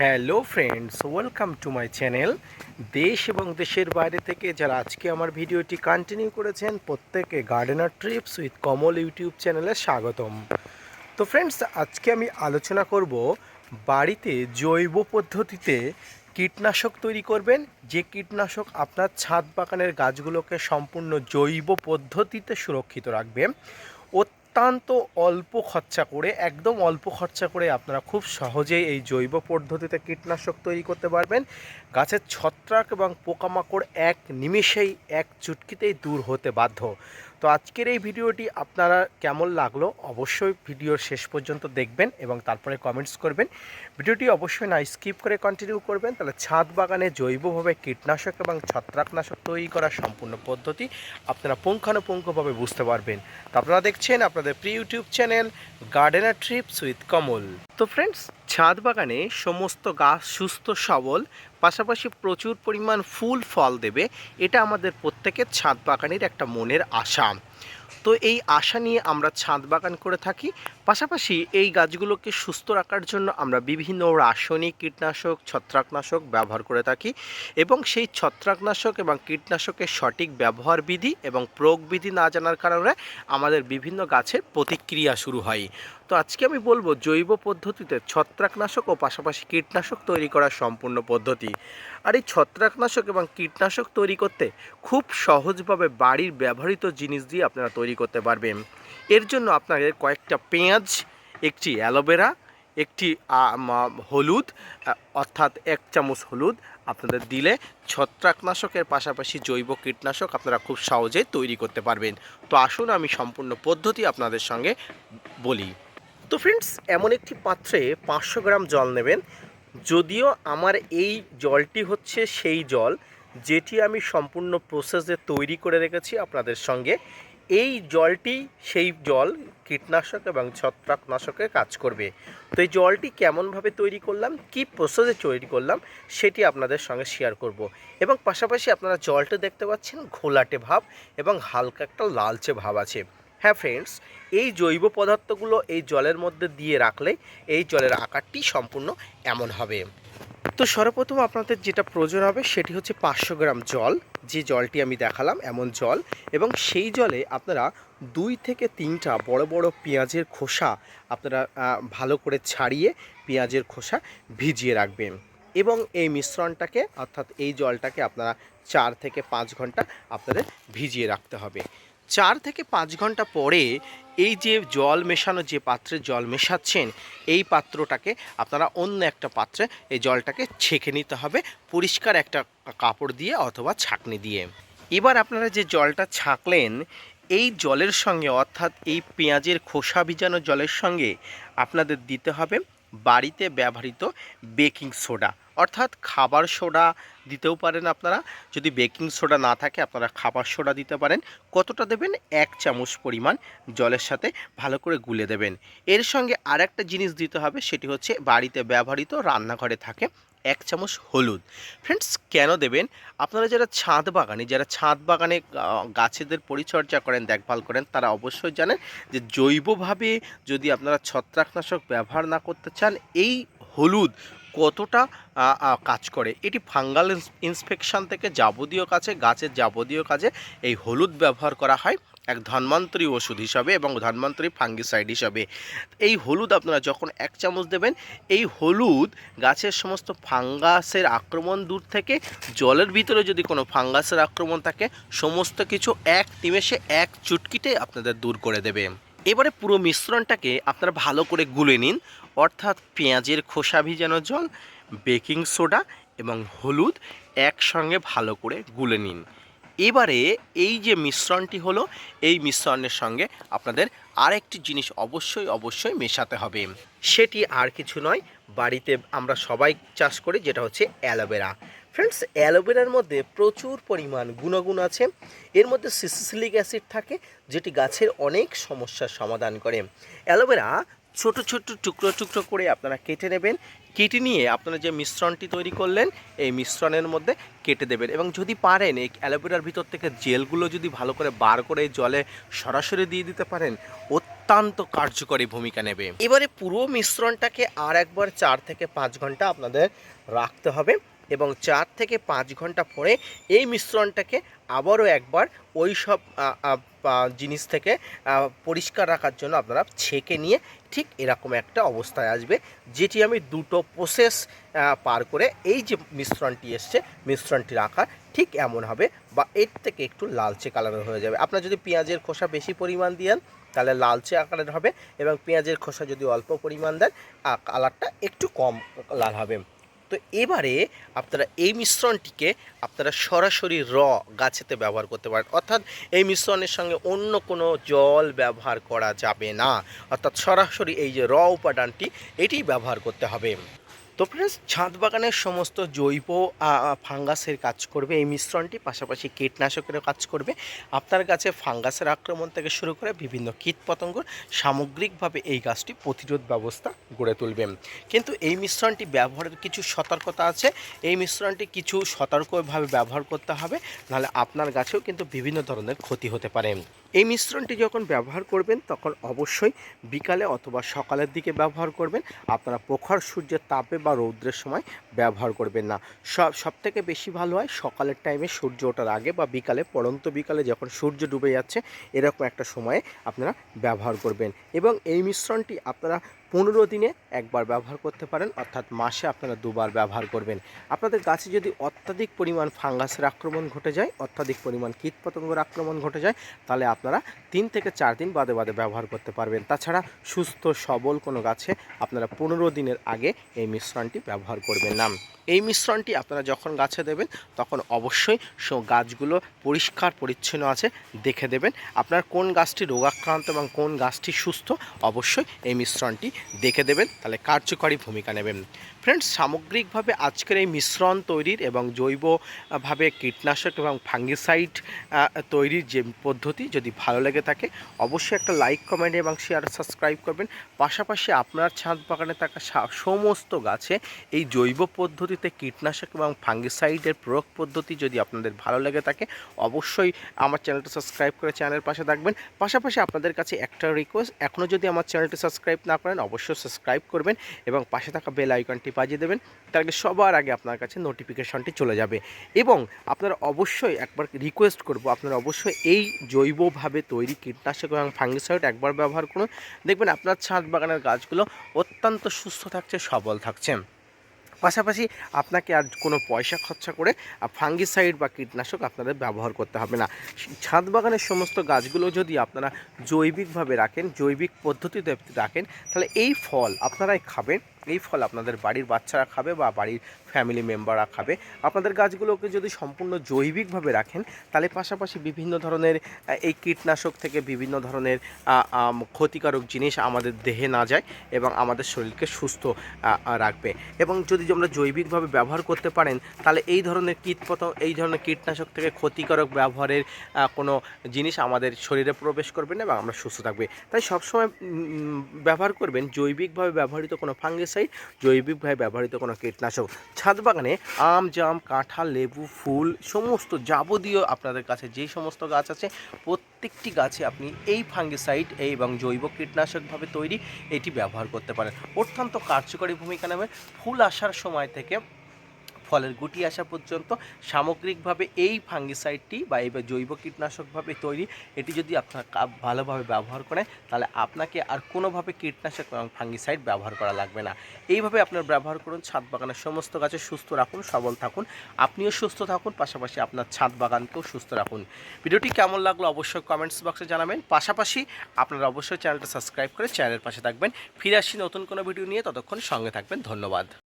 Hello friends, welcome to my channel. দেশ এবং দেশের বাইরে থেকে যারা আজকে আমার ভিডিওটি কন্টিনিউ করেছেন প্রত্যেকে gardener trips with Kamal YouTube চ্যানেলে স্বাগতম। তো ফ্রেন্ডস, আজকে আমি আলোচনা করব বাড়িতে জৈব পদ্ধতিতে কীটনাশক তৈরি করবেন, যে কীটনাশক আপনার ছাদ বাগানের গাছগুলোকে সম্পূর্ণ জৈব পদ্ধতিতে সুরক্ষিত রাখবে। অত্যন্ত অল্প খরচা করে, একদম অল্প খরচা করে আপনারা খুব সহজেই এই জৈব পদ্ধতিতে কীটনাশক তৈরি করতে পারবেন। গাছের ছত্রাক এবং পোকামাকড় এক নিমেষেই, এক চুটকিতেই দূর হতে বাধ্য। তো আজকের এই ভিডিওটি আপনারা কেমন লাগলো অবশ্যই ভিডিওর শেষ পর্যন্ত দেখবেন এবং তারপরে কমেন্টস করবেন। ভিডিওটি অবশ্যই না স্কিপ করে কন্টিনিউ করবেন, তাহলে ছাদ বাগানে জৈবভাবে কীটনাশক এবং ছত্রাকনাশক তৈরি করার সম্পূর্ণ পদ্ধতি আপনারা পুঙ্খানুপুঙ্খভাবে বুঝতে পারবেন। তো আপনারা দেখছেন আপনাদের প্রিয় YouTube channel gardener trips with Kamal. তো ফ্রেন্ডস, ছাদ বাগানে সমস্ত গাছ সুস্থ সবল, পাশাপাশি প্রচুর পরিমাণ ফুল ফল দেবে, এটা আমাদের প্রত্যেকের ছাদ বাগানের একটা মনের আশা। তো এই আশা নিয়ে আমরা ছাদ বাগান করে থাকি। পাশাপাশি এই গাছগুলোকে সুস্থ রাখার জন্য আমরা বিভিন্ন রাসায়নিক কীটনাশক, ছত্রাকনাশক ব্যবহার করে থাকি এবং সেই ছত্রাকনাশক এবং কীটনাশকের সঠিক ব্যবহার বিধি এবং প্রয়োগ বিধি না জানার কারণে আমাদের বিভিন্ন গাছের প্রতিক্রিয়া শুরু হয়। তো আজকে আমি বলবো জৈব পদ্ধতিতে ছত্রাকনাশক ও পাশাপাশি কীটনাশক তৈরি করার সম্পূর্ণ পদ্ধতি। আর এই ছত্রাকনাশক এবং কীটনাশক তৈরি করতে খুব সহজভাবে বাড়ির ব্যবহৃত জিনিস দিয়ে আপনারা তৈরি করতে পারবেন। এর জন্য আপনাদের কয়েকটা পেঁয়াজ, একটি অ্যালোভেরা, একটি হলুদ, অর্থাৎ 1 চামচ হলুদ আপনাদের দিলে ছত্রাকনাশকের পাশাপাশি জৈব কীটনাশক আপনারা খুব সহজে তৈরি করতে পারবেন। তো আসুন আমি সম্পূর্ণ পদ্ধতি আপনাদের সঙ্গে বলি। তো ফ্রেন্ডস, এমন একটি পাত্রে 500 গ্রাম জল নেবেন। যদিও আমার এই জলটি হচ্ছে সেই জল যেটি আমি সম্পূর্ণ প্রসেসে তৈরি করে রেখেছি আপনাদের সঙ্গে। এই জলটি সেই জল কীটনাশক এবং ছত্রাকনাশকে কাজ করবে। তো এই জলটি কেমনভাবে তৈরি করলাম, কি প্রসেসে তৈরি করলাম, সেটি আপনাদের সঙ্গে শেয়ার করব। এবং পাশাপাশি আপনারা জলটা দেখতে পাচ্ছেন ঘোলাটে ভাব এবং হালকা একটা লালচে ভাব আছে। হ্যাঁ ফ্রেন্ডস, এই জৈব পদার্থগুলো এই জলের মধ্যে দিয়ে রাখলে এই জলের আকারটি সম্পূর্ণ এমন হবে। তো সর্বপ্রথম আপনাদের যেটা প্রয়োজন হবে সেটি হচ্ছে 500 গ্রাম জল, যে জলটি আমি দেখালাম এমন জল, এবং সেই জলে আপনারা 2 থেকে 3টা বড় বড় পেঁয়াজের খোসা আপনারা ভালো করে ছাড়িয়ে পেঁয়াজের খোসা ভিজিয়ে রাখবেন। এবং এই মিশ্রণটাকে অর্থাৎ এই জলটাকে আপনারা 4 থেকে 5 ঘন্টা আপনাদের ভিজিয়ে রাখতে হবে। 4 থেকে 5 ঘন্টা পরে এই যে জল মেশানো, যে পাত্রে জল মেশাচ্ছেন এই পাত্রটাকে আপনারা অন্য একটা পাত্রে এই জলটাকে ছেঁকে নিতে হবে পরিষ্কার একটা কাপড় দিয়ে অথবা ছাঁকনি দিয়ে। এবার আপনারা যে জলটা ছাঁকলেন এই জলের সঙ্গে, অর্থাৎ এই পেঁয়াজের খোসা ভিজানো জলের সঙ্গে আপনাদের দিতে হবে বাড়িতে ব্যবহৃত বেকিং সোডা, অর্থাৎ খাবার সোডা দিতেও পারেন আপনারা। যদি বেকিং সোডা না থাকে আপনারা খাবার সোডা দিতে পারেন। কতটা দেবেন? 1 চামচ পরিমাণ জলের সাথে ভালো করে গুলে দেবেন। এর সঙ্গে আর একটা জিনিস দিতে হবে, সেটি হচ্ছে বাড়িতে ব্যবহৃত রান্নাঘরে থাকে 1 চামচ হলুদ। ফ্রেন্ডস, কেন দেবেন? আপনারা যারা ছাদ বাগানে গাছেদের পরিচর্যা করেন, দেখভাল করেন, তারা অবশ্যই জানেন যে জৈবভাবে যদি আপনারা ছত্রাকনাশক ব্যবহার না করতে চান, এই হলুদ কতটা কাজ করে। এটি ফাঙ্গাল ইনফেকশন থেকে যাবতীয় কাজে, গাছের যাবতীয় কাজে এই হলুদ ব্যবহার করা হয় এক ধন্বন্তরী ওষুধ হিসাবে এবং ধন্বন্তরী ফাঙ্গিসাইড হিসাবে। এই হলুদ আপনারা যখন 1 চামচ দেবেন, এই হলুদ গাছের সমস্ত ফাঙ্গাসের আক্রমণ দূর থেকে, জলের ভিতরে যদি কোনো ফাঙ্গাসের আক্রমণ থাকে সমস্ত কিছু এক নিমেষে, এক চুটকিতে আপনাদের দূর করে দেবে। এবারে পুরো মিশ্রণটাকে আপনারা ভালো করে গুলে নিন, অর্থাৎ পেঁয়াজের খোসা ভিজানো জল, বেকিং সোডা এবং হলুদ একসঙ্গে ভালো করে গুলে নিন। এবারে এই যে মিশ্রণটি হলো, এই মিশ্রণের সঙ্গে আপনাদের আরেকটি জিনিস অবশ্যই মেশাতে হবে। সেটি আর কিছু নয়, বাড়িতে আমরা সবাই চাষ করি, যেটা হচ্ছে অ্যালোভেরা। ফ্রেন্ডস, অ্যালোভেরার মধ্যে প্রচুর পরিমাণ গুণগুণ আছে। এর মধ্যে স্যালিসিলিক অ্যাসিড থাকে, যেটি গাছের অনেক সমস্যার সমাধান করে। অ্যালোভেরা ছোট ছোট টুকরো করে আপনারা কেটে নেবেন। কেটে নিয়ে আপনারা যে মিশ্রণটি তৈরি করলেন এই মিশ্রণের মধ্যে কেটে দেবেন, এবং যদি পারেন এই অ্যালোভেরার ভিতর থেকে জেলগুলো যদি ভালো করে বার করে জলে সরাসরি দিয়ে দিতে পারেন, অত্যন্ত কার্যকরী ভূমিকা নেবে। এবারে পুরো মিশ্রণটাকে আর একবার 4 থেকে 5 ঘন্টা আপনাদের রাখতে হবে এবং 4 থেকে 5 ঘন্টা পরে এই মিশ্রণটাকে আবারও একবার ওই সব জিনিস থেকে পরিষ্কার রাখার জন্য আপনারা ছেঁকে নিয়ে ঠিক এরকম একটা অবস্থায় আসবে, যেটি আমি দুটো প্রসেস পার করে এই যে মিশ্রণটি এসছে মিশ্রণটি রাখা ঠিক এমন হবে বা এর থেকে একটু লালচে কালারের হয়ে যাবে। আপনার যদি পেঁয়াজের খোসা বেশি পরিমাণ দেন তাহলে লালচে আকারের হবে এবং পেঁয়াজের খোসা যদি অল্প পরিমাণ দেন কালারটা একটু কম লাল হবে। তো এবারে আপনারা এই মিশ্রণটিকে আপনারা সরাসরি গাছেতে ব্যবহার করতে পারেন, অর্থাৎ এই মিশ্রণের সঙ্গে অন্য কোনো জল ব্যবহার করা যাবে না, অর্থাৎ সরাসরি এই যে উপাদানটি এটি ব্যবহার করতে হবে। তো ফ্রেন্ডস, ছাদ বাগানের সমস্ত জৈব ফাঙ্গাসের কাজ করবে এই মিশ্রণটি, পাশাপাশি কীটনাশকেরও কাজ করবে। আপনার গাছে ফাঙ্গাসের আক্রমণ থেকে শুরু করে বিভিন্ন কীটপতঙ্গ সামগ্রিকভাবে এই গাছটি প্রতিরোধ ব্যবস্থা গড়ে তুলবে। কিন্তু এই মিশ্রণটি ব্যবহারের কিছু সতর্কতা আছে, এই মিশ্রণটি কিছু সতর্কভাবে ব্যবহার করতে হবে, নাহলে আপনার গাছেও কিন্তু বিভিন্ন ধরনের ক্ষতি হতে পারে। এই মিশ্রণটি যখন ব্যবহার করবেন তখন অবশ্যই বিকালে অথবা সকালের দিকে ব্যবহার করবেন। আপনারা প্রখর সূর্যের তাপে বা রৌদ্রের সময় ব্যবহার করবেন না। সব থেকে বেশি ভালো হয় সকালের টাইমে সূর্য ওঠার আগে বা বিকালে, পড়ন্ত বিকালে যখন সূর্য ডুবে যাচ্ছে এরকম একটা সময়ে আপনারা ব্যবহার করবেন। এবং এই মিশ্রণটি আপনারা 15 দিনে একবার ব্যবহার করতে পারেন, অর্থাৎ মাসে আপনারা 2 বার ব্যবহার করবেন। আপনাদের গাছে যদি অত্যাধিক পরিমাণ ফাঙ্গাসের আক্রমণ ঘটে যায়, অত্যাধিক পরিমাণ কীটপতঙ্গের আক্রমণ ঘটে যায়, তাহলে আপনারা 3 থেকে 4 দিন বাদে বাদে ব্যবহার করতে পারবেন। তাছাড়া সুস্থ সবল কোনো গাছে আপনারা 15 দিনের আগে এই মিশ্রণটি ব্যবহার করবেন না। এই মিশ্রণটি আপনারা যখন গাছে দেবেন তখন অবশ্যই গাছগুলো পরিষ্কার পরিচ্ছন্ন আছে দেখে দেবেন। আপনার কোন গাছটি রোগাক্রান্ত এবং কোন গাছটি সুস্থ অবশ্যই এই মিশ্রণটি দেখে দেবেন, তাহলে কার্যকরী ভূমিকা নেবেন। ফ্রেন্ডস, সামগ্রিকভাবে আজকের এই মিশ্রণ তৈরির এবং জৈবভাবে কীটনাশক এবং ফাঙ্গিসাইড তৈরির যে পদ্ধতি যদি ভালো লেগে থাকে অবশ্যই একটা লাইক, কমেন্ট এবং শেয়ার, সাবস্ক্রাইব করবেন। পাশাপাশি আপনার ছাদ বাগানে থাকা সমস্ত গাছে এই জৈব পদ্ধতিতে কীটনাশক এবং ফাঙ্গিসাইডের প্রয়োগ পদ্ধতি যদি আপনাদের ভালো লেগে থাকে অবশ্যই আমার চ্যানেলটা সাবস্ক্রাইব করে চ্যানেলের পাশে থাকবেন। পাশাপাশি আপনাদের কাছে একটা রিকোয়েস্ট, এখনও যদি আমার চ্যানেলটি সাবস্ক্রাইব না করেন অবশ্যই সাবস্ক্রাইব করবেন এবং পাশে থাকা বেল আইকনটি বাজিয়ে দেবেন, তার আগে সবার আগে আপনার কাছে নোটিফিকেশনটি চলে যাবে। এবং আপনারা অবশ্যই একবার রিকোয়েস্ট করব, আপনারা অবশ্যই এই জৈবভাবে তৈরি কীটনাশক এবং ফাঙ্গিসাইড একবার ব্যবহার করুন, দেখবেন আপনার ছাদ বাগানের গাছগুলো অত্যন্ত সুস্থ থাকছে, সবল থাকছে। পাশাপাশি আপনাকে আর কোনো পয়সা খরচা করে ফাঙ্গিসাইড বা কীটনাশক আপনাদের ব্যবহার করতে হবে না। ছাদ বাগানের সমস্ত গাছগুলো যদি আপনারা জৈবিকভাবে রাখেন, জৈবিক পদ্ধতিতে রাখেন, তাহলে এই ফল আপনারাই খাবেন, এই ফল আপনাদের বাড়ির বাচ্চারা খাবে বা বাড়ির ফ্যামিলি মেম্বাররা খাবে। আপনাদের গাছগুলোকে যদি সম্পূর্ণ জৈবিকভাবে রাখেন তাহলে পাশাপাশি বিভিন্ন ধরনের এই কীটনাশক থেকে বিভিন্ন ধরনের ক্ষতিকারক জিনিস আমাদের দেহে না যায় এবং আমাদের শরীরকে সুস্থ রাখবে। এবং যদি আমরা জৈবিকভাবে ব্যবহার করতে পারেন তাহলে এই ধরনের এই ধরনের কীটনাশক থেকে ক্ষতিকারক ব্যবহারের কোনো জিনিস আমাদের শরীরে প্রবেশ করবে না এবং আমরা সুস্থ থাকবে। তাই সবসময় ব্যবহার করবেন জৈবিকভাবে ব্যবহৃত কোনো ফাঙ্গিসাইড, জৈবিকভাবে ব্যবহৃত কোনো কীটনাশক। ছাদ বাগানে আম, জাম, কাঁঠাল, লেবু, ফুল সমস্ত যাবতীয় আপনাদের কাছে যেই সমস্ত গাছ আছে প্রত্যেকটি গাছে আপনি এই ফাঙ্গিসাইড এবং জৈব কীটনাশকভাবে তৈরি এটি ব্যবহার করতে পারেন। অত্যন্ত কার্যকরী ভূমিকা নেবে। ফুল আসার সময় থেকে ফলের গুটি আসা পর্যন্ত সামগ্রিকভাবে এই ফাঙ্গিসাইডটি বা এই জৈব কীটনাশকভাবে তৈরি এটি যদি আপনার ভালোভাবে ব্যবহার করেন তাহলে আপনাকে আর কোনোভাবে কীটনাশক এবং ফাঙ্গিসাইড ব্যবহার করা লাগবে না। এইভাবে আপনার ব্যবহার করুন, ছাদ বাগানের সমস্ত গাছে সুস্থ রাখুন, সবল থাকুন, আপনিও সুস্থ থাকুন, পাশাপাশি আপনার ছাদ বাগানকেও সুস্থ রাখুন। ভিডিওটি কেমন লাগলো অবশ্যই কমেন্টস বক্সে জানাবেন। পাশাপাশি আপনারা অবশ্যই চ্যানেলটা সাবস্ক্রাইব করে চ্যানেলের পাশে থাকবেন। ফিরে আসছি নতুন কোনো ভিডিও নিয়ে, ততক্ষণ সঙ্গে থাকবেন। ধন্যবাদ।